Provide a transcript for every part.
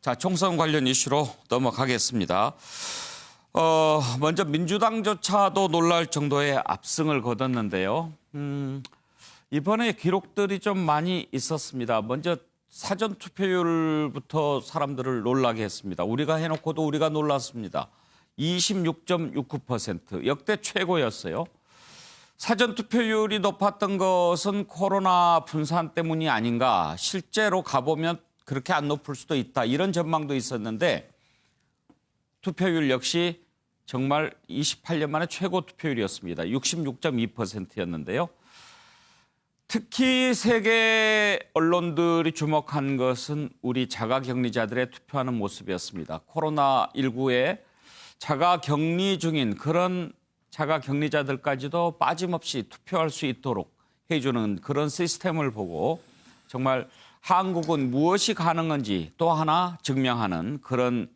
자, 총선 관련 이슈로 넘어가겠습니다. 먼저 민주당조차도 놀랄 정도의 압승을 거뒀는데요. 이번에 기록들이 좀 많이 있었습니다. 먼저 사전 투표율부터 사람들을 놀라게 했습니다. 우리가 해놓고도 우리가 놀랐습니다. 26.69% 역대 최고였어요. 사전 투표율이 높았던 것은 코로나 분산 때문이 아닌가. 실제로 가보면 그렇게 안 높을 수도 있다. 이런 전망도 있었는데 투표율 역시 정말 28년 만에 최고 투표율이었습니다. 66.2%였는데요. 특히 세계 언론들이 주목한 것은 우리 자가격리자들의 투표하는 모습이었습니다. 코로나19에 자가격리 중인 그런 자가격리자들까지도 빠짐없이 투표할 수 있도록 해주는 그런 시스템을 보고 정말 한국은 무엇이 가능한지 또 하나 증명하는 그런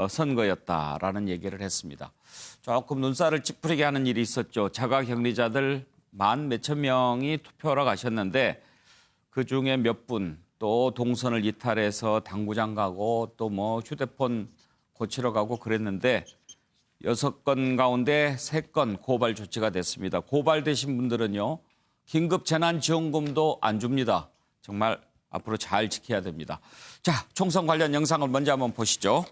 선거였다라는 얘기를 했습니다. 조금 눈살을 찌푸리게 하는 일이 있었죠. 자가격리자들 만 몇천 명이 투표하러 가셨는데 그중에 몇 분 또 동선을 이탈해서 당구장 가고 또 뭐 휴대폰 고치러 가고 그랬는데 6건 가운데 3건 고발 조치가 됐습니다. 고발되신 분들은요. 긴급 재난지원금도 안 줍니다. 정말 앞으로 잘 지켜야 됩니다. 자, 총선 관련 영상을 먼저 한번 보시죠.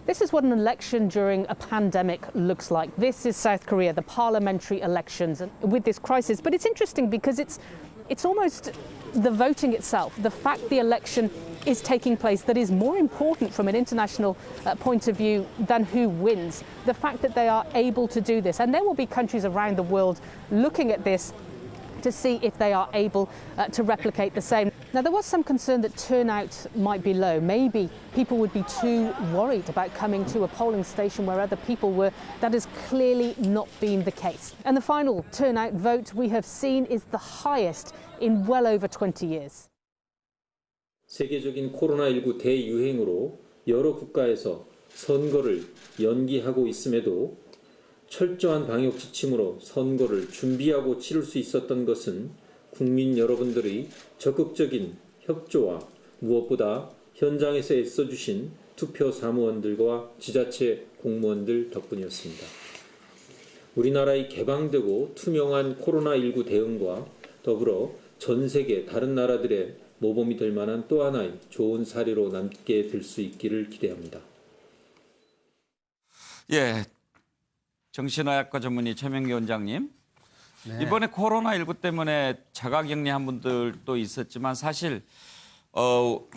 This is what an election during a pandemic looks like. This is South Korea, the parliamentary elections with this crisis. But it's interesting because it's almost the voting itself, the fact the election is taking place that is more important from an international point of view than who wins. The fact that they are able to do this. And there will be countries around the world looking at this to see if they are able to replicate the same. Now, there was some concern that turnout might be low. Maybe people would be too worried about coming to a polling station where other people were. That has clearly not been the case. And the final turnout vote we have seen is the highest in well over 20 years. 세계적인 코로나19 대유행으로 여러 국가에서 선거를 연기하고 있음에도 철저한 방역 지침으로 선거를 준비하고 치를 수 있었던 것은 국민 여러분들의 적극적인 협조와 무엇보다 현장에서 애써주신 투표 사무원들과 지자체 공무원들 덕분이었습니다. 우리나라의 개방되고 투명한 코로나19 대응과 더불어 전 세계 다른 나라들의 모범이 될 만한 또 하나의 좋은 사례로 남게 될 수 있기를 기대합니다. 예. 정신의학과 전문의 최명기 원장님. 네. 이번에 코로나19 때문에 자가격리한 분들도 있었지만 사실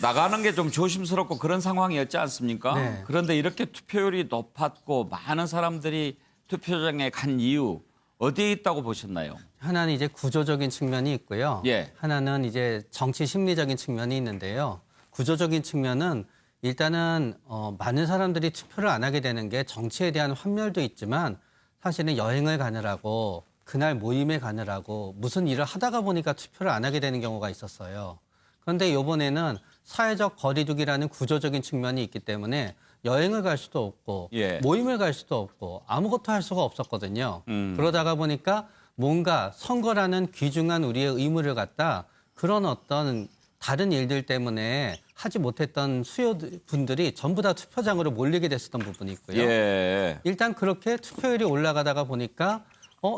나가는 게 좀 조심스럽고 그런 상황이었지 않습니까? 네. 그런데 이렇게 투표율이 높았고 많은 사람들이 투표장에 간 이유 어디에 있다고 보셨나요? 하나는 이제 구조적인 측면이 있고요. 예. 하나는 이제 정치 심리적인 측면이 있는데요. 구조적인 측면은 일단은 많은 사람들이 투표를 안 하게 되는 게 정치에 대한 환멸도 있지만 사실은 여행을 가느라고 그날 모임에 가느라고 무슨 일을 하다가 보니까 투표를 안 하게 되는 경우가 있었어요. 그런데 이번에는 사회적 거리두기라는 구조적인 측면이 있기 때문에 여행을 갈 수도 없고 예. 모임을 갈 수도 없고 아무것도 할 수가 없었거든요. 그러다가 보니까 뭔가 선거라는 귀중한 우리의 의무를 갖다 그런 어떤 다른 일들 때문에 하지 못했던 수요분들이 전부 다 투표장으로 몰리게 됐었던 부분이 있고요. 예. 일단 그렇게 투표율이 올라가다가 보니까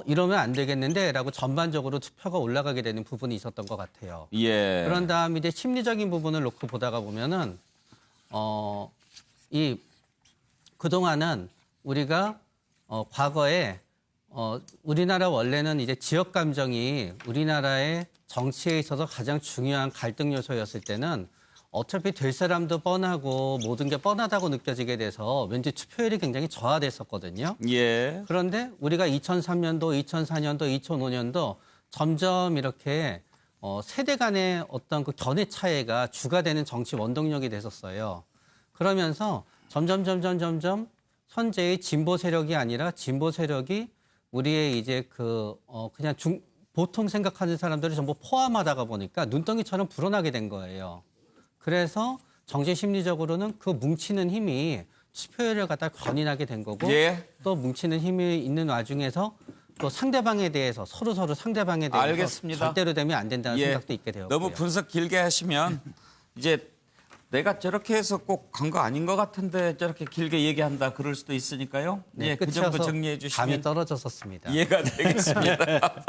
이러면 안 되겠는데 라고 전반적으로 투표가 올라가게 되는 부분이 있었던 것 같아요. 예. 그런 다음 이제 심리적인 부분을 놓고 보다가 보면은 그동안은 우리가 과거에 우리나라 원래는 이제 지역 감정이 우리나라의 정치에 있어서 가장 중요한 갈등 요소였을 때는 어차피 될 사람도 뻔하고 모든 게 뻔하다고 느껴지게 돼서 왠지 투표율이 굉장히 저하됐었거든요. 예. 그런데 우리가 2003년도, 2004년도, 2005년도 점점 이렇게 세대 간의 어떤 그 견해 차이가 주가 되는 정치 원동력이 됐었어요. 그러면서 점점 현재의 진보 세력이 아니라 진보 세력이 우리의 이제 그냥 보통 생각하는 사람들을 전부 포함하다가 보니까 눈덩이처럼 불어나게 된 거예요. 그래서 정치 심리적으로는 그 뭉치는 힘이 투표율을 갖다 견인하게 된 거고 예. 또 뭉치는 힘이 있는 와중에서 또 상대방에 대해서 서로 상대방에 대해서 알겠습니다. 절대로 되면 안 된다는 예. 생각도 있게 되었고요. 너무 분석 길게 하시면 이제 내가 저렇게 해서 꼭 간 거 아닌 것 같은데 저렇게 길게 얘기한다 그럴 수도 있으니까요. 네, 예, 그 정도 끝이어서 정리해 감이 주시면 떨어졌었습니다. 이해가 되겠습니다.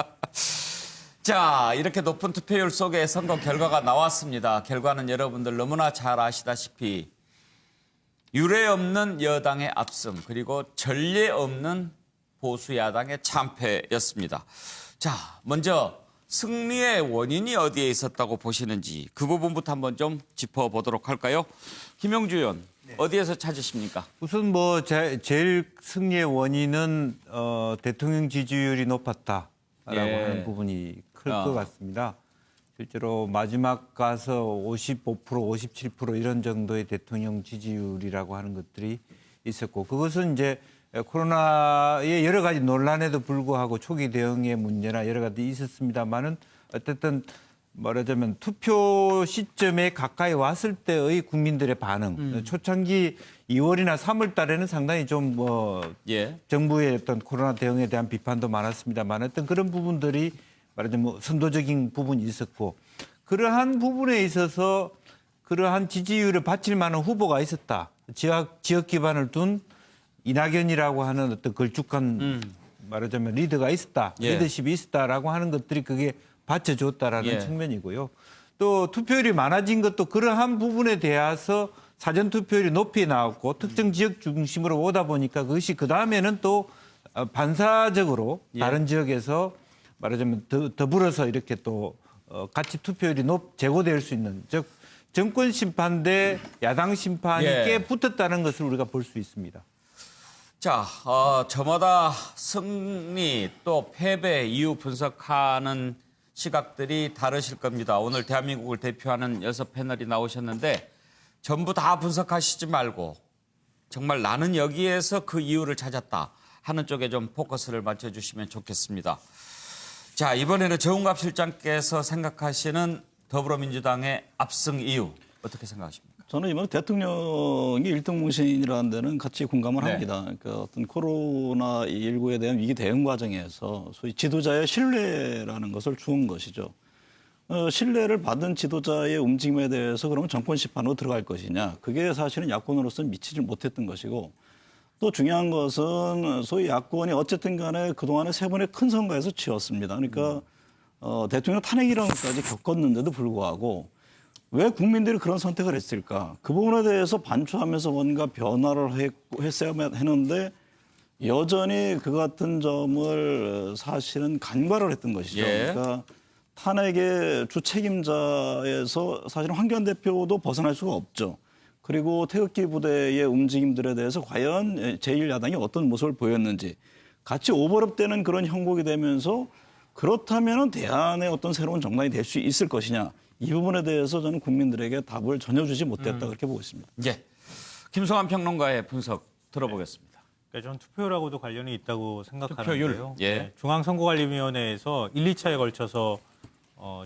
자, 이렇게 높은 투표율 속에 선거 결과가 나왔습니다. 결과는 여러분들 너무나 잘 아시다시피 유례 없는 여당의 압승 그리고 전례 없는 보수 야당의 참패였습니다. 자, 먼저 승리의 원인이 어디에 있었다고 보시는지 그 부분부터 한번 좀 짚어보도록 할까요? 김영주 의원, 어디에서 찾으십니까? 우선 뭐 제일 승리의 원인은 대통령 지지율이 높았다라고 예. 하는 부분이 클 어. 것 같습니다. 실제로 마지막 가서 55%, 57% 이런 정도의 대통령 지지율이라고 하는 것들이 있었고 그것은 이제 코로나의 여러 가지 논란에도 불구하고 초기 대응의 문제나 여러 가지 있었습니다만은 어쨌든 말하자면 투표 시점에 가까이 왔을 때의 국민들의 반응, 초창기 2월이나 3월 달에는 상당히 좀 예. 정부의 어떤 코로나 대응에 대한 비판도 많았습니다만 어떤 그런 부분들이 말하자면 선도적인 부분이 있었고 그러한 부분에 있어서 그러한 지지율을 바칠 만한 후보가 있었다. 지역 기반을 둔 이낙연이라고 하는 어떤 걸쭉한 말하자면 리더가 있었다. 예. 리더십이 있었다라고 하는 것들이 그게 받쳐줬다라는 예. 측면이고요. 또 투표율이 많아진 것도 그러한 부분에 대해서 사전 투표율이 높이 나왔고 특정 지역 중심으로 오다 보니까 그것이 그 다음에는 또 반사적으로 예. 다른 지역에서 말하자면 더불어서 이렇게 또 같이 투표율이 제고될 수 있는 즉 정권 심판 대 야당 심판이 예. 꽤 붙었다는 것을 우리가 볼 수 있습니다. 자, 저마다 승리 또 패배 이유 분석하는 시각들이 다르실 겁니다. 오늘 대한민국을 대표하는 6패널이 나오셨는데 전부 다 분석하시지 말고 정말 나는 여기에서 그 이유를 찾았다 하는 쪽에 좀 포커스를 맞춰주시면 좋겠습니다. 자, 이번에는 정운갑 실장께서 생각하시는 더불어민주당의 압승 이유 어떻게 생각하십니까? 저는 이번 대통령이 1등 공신이라는 데는 같이 공감을 네. 합니다. 그러니까 어떤 코로나19에 대한 위기 대응 과정에서 소위 지도자의 신뢰라는 것을 주은 것이죠. 신뢰를 받은 지도자의 움직임에 대해서 그러면 정권 심판으로 들어갈 것이냐. 그게 사실은 야권으로서는 미치지 못했던 것이고 또 중요한 것은 소위 야권이 어쨌든 간에 그동안에 세 번의 큰 선거에서 지었습니다. 그러니까 대통령 탄핵이라는 것까지 겪었는데도 불구하고 왜 국민들이 그런 선택을 했을까? 그 부분에 대해서 반추하면서 뭔가 변화를 했어야 했는데 여전히 그 같은 점을 사실은 간과를 했던 것이죠. 예. 그러니까 탄핵의 주 책임자에서 사실은 황교안 대표도 벗어날 수가 없죠. 그리고 태극기 부대의 움직임들에 대해서 과연 제1야당이 어떤 모습을 보였는지 같이 오버랩되는 그런 형국이 되면서 그렇다면 대안의 어떤 새로운 정당이 될 수 있을 것이냐. 이 부분에 대해서 저는 국민들에게 답을 전혀 주지 못했다 그렇게 보고 있습니다. 예. 김성환 평론가의 분석 들어보겠습니다. 그러니까 저는 투표율하고도 관련이 있다고 생각하는데요. 투표율? 예. 네, 중앙선거관리위원회에서 1, 2차에 걸쳐서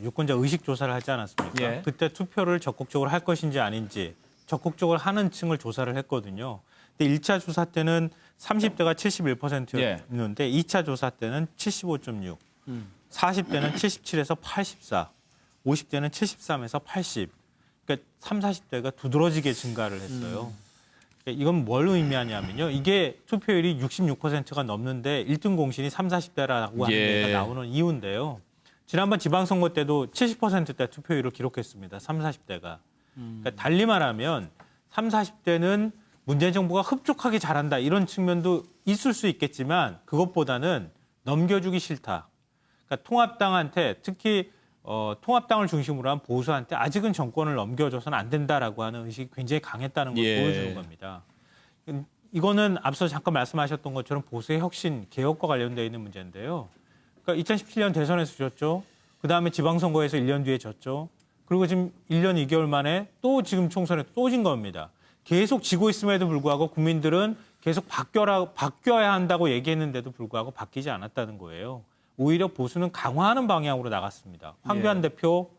유권자 의식 조사를 하지 않았습니까? 예. 그때 투표를 적극적으로 할 것인지 아닌지 적극적으로 하는 층을 조사를 했거든요. 근데 1차 조사 때는 30대가 71%였는데 2차 조사 때는 75.6, 40대는 77에서 84, 50대는 73에서 80. 그러니까 30, 40대가 두드러지게 증가를 했어요. 그러니까 이건 뭘 의미하냐면요. 이게 투표율이 66%가 넘는데 1등 공신이 30, 40대라고 하는 예. 데가 나오는 이유인데요. 지난번 지방선거 때도 70%대 투표율을 기록했습니다. 30, 40대가. 그러니까 달리 말하면 30, 40대는 문재인 정부가 흡족하게 잘한다 이런 측면도 있을 수 있겠지만 그것보다는 넘겨주기 싫다. 그러니까 통합당한테 특히 통합당을 중심으로 한 보수한테 아직은 정권을 넘겨줘서는 안 된다라고 하는 의식이 굉장히 강했다는 걸 예. 보여주는 겁니다. 이거는 앞서 잠깐 말씀하셨던 것처럼 보수의 혁신, 개혁과 관련되어 있는 문제인데요. 그러니까 2017년 대선에서 졌죠. 그다음에 지방선거에서 1년 뒤에 졌죠. 그리고 지금 1년 2개월 만에 또 지금 총선에 또 진 겁니다. 계속 지고 있음에도 불구하고 국민들은 계속 바뀌어야 한다고 얘기했는데도 불구하고 바뀌지 않았다는 거예요. 오히려 보수는 강화하는 방향으로 나갔습니다. 황교안 대표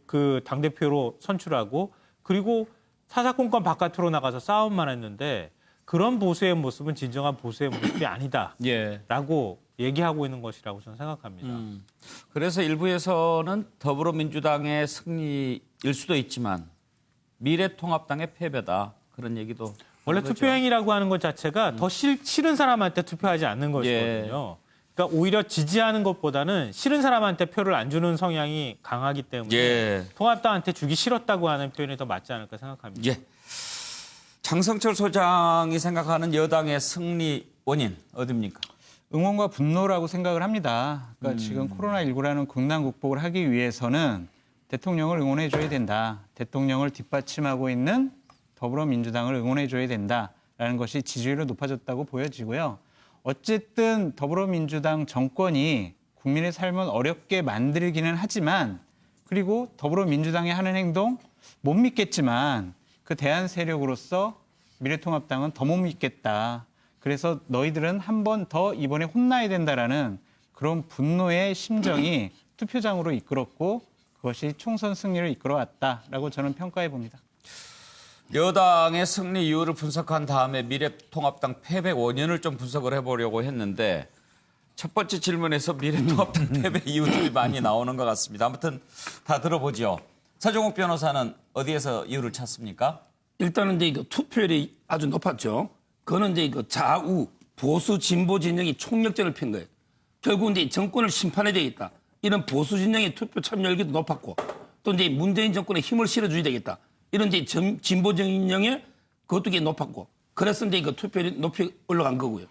그 당대표로 선출하고 그리고 사사건건 바깥으로 나가서 싸움만 했는데 그런 보수의 모습은 진정한 보수의 모습이 아니다라고 얘기하고 있는 것이라고 저는 생각합니다. 그래서 일부에서는 더불어민주당의 승리일 수도 있지만 미래통합당의 패배다. 그런 얘기도 원래 하는 거죠. 투표행위라고 하는 것 자체가 더 싫은 사람한테 투표하지 않는 것이거든요. 그러니까 오히려 지지하는 것보다는 싫은 사람한테 표를 안 주는 성향이 강하기 때문에 예. 통합당한테 주기 싫었다고 하는 표현이 더 맞지 않을까 생각합니다. 예. 장성철 소장이 생각하는 여당의 승리 원인 어디입니까? 응원과 분노라고 생각을 합니다. 그러니까 지금 코로나19라는 국난 극복을 하기 위해서는 대통령을 응원해줘야 된다. 대통령을 뒷받침하고 있는 더불어민주당을 응원해줘야 된다라는 것이 지지율이 높아졌다고 보여지고요. 어쨌든 더불어민주당 정권이 국민의 삶을 어렵게 만들기는 하지만 그리고 더불어민주당이 하는 행동 못 믿겠지만 그 대안 세력으로서 미래통합당은 더 못 믿겠다. 그래서 너희들은 한 번 더 이번에 혼나야 된다라는 그런 분노의 심정이 투표장으로 이끌었고 그것이 총선 승리를 이끌어왔다라고 저는 평가해 봅니다. 여당의 승리 이유를 분석한 다음에 미래통합당 패배 원인을 좀 분석을 해보려고 했는데 첫 번째 질문에서 미래통합당 패배 이유들이 많이 나오는 것 같습니다. 아무튼 다 들어보죠. 서정욱 변호사는 어디에서 이유를 찾습니까? 일단은 이제 그 투표율이 아주 높았죠. 그거는 이제 그 좌우 보수 진보 진영이 총력전을 핀 거예요. 결국 이제 정권을 심판해야 되겠다. 이런 보수 진영의 투표 참여율도 높았고 또 이제 문재인 정권에 힘을 실어줘야 되겠다. 이런 이제 진보 진영의 그것도 높았고 그래서 이제 그 투표율이 높이 올라간 거고요.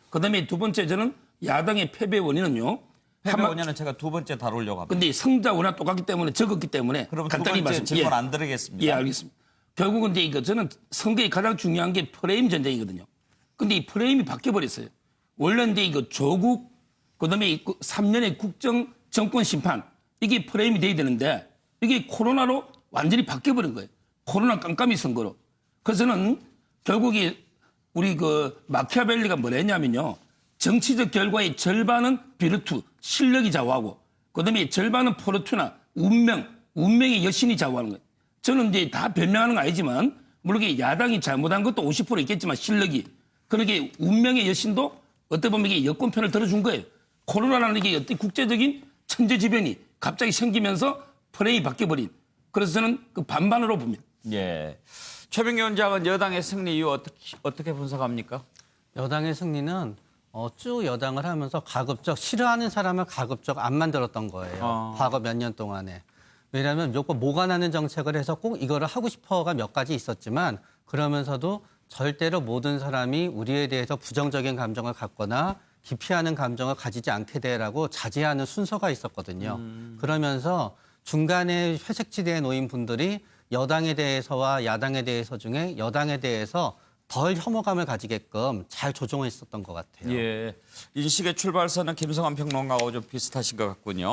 그다음에 두 번째 저는 야당의 패배 원인은요. 패배 원인은 제가 두 번째 다루려고 합니다. 근데 성자원화 똑같기 때문에 적었기 때문에 그럼 간단히 두 번째 말씀. 질문 안 드리겠습니다. 예, 알겠습니다. 결국은 이제 이거 저는 선거에 가장 중요한 게 프레임 전쟁이거든요. 근데 이 프레임이 바뀌어버렸어요. 원래 이제 이거 조국, 그다음에 3년의 국정 정권 심판 이게 프레임이 돼야 되는데 이게 코로나로 완전히 바뀌어버린 거예요. 코로나 깜깜이 선거로. 그래서는 결국에 우리 그 마키아벨리가 뭐라 했냐면요. 정치적 결과의 절반은 비르투, 실력이 좌우하고 그다음에 절반은 포르투나, 운명의 여신이 좌우하는 거예요. 저는 이제 다 변명하는 건 아니지만 물론 이게 야당이 잘못한 것도 50% 있겠지만 실력이 그러게 운명의 여신도 어떻게 보면 이게 여권편을 들어준 거예요. 코로나라는 게 어떤 국제적인 천재지변이 갑자기 생기면서 프레임이 바뀌어버린. 그래서 저는 그 반반으로 봅니다. 예. 최병기 원장은 여당의 승리 이유 어떻게 분석합니까? 여당의 승리는 쭉 여당을 하면서 가급적 싫어하는 사람을 가급적 안 만들었던 거예요. 과거 몇 년 동안에. 왜냐하면 무조건 뭐가 나는 정책을 해서 꼭 이거를 하고 싶어가 몇 가지 있었지만 그러면서도 절대로 모든 사람이 우리에 대해서 부정적인 감정을 갖거나 기피하는 감정을 가지지 않게 되라고 자제하는 순서가 있었거든요. 그러면서 중간에 회색지대에 놓인 분들이 여당에 대해서와 야당에 대해서 중에 여당에 대해서 덜 혐오감을 가지게끔 잘 조정을 했었던 것 같아요. 예. 인식의 출발선은 김성환 평론가하고 좀 비슷하신 것 같군요.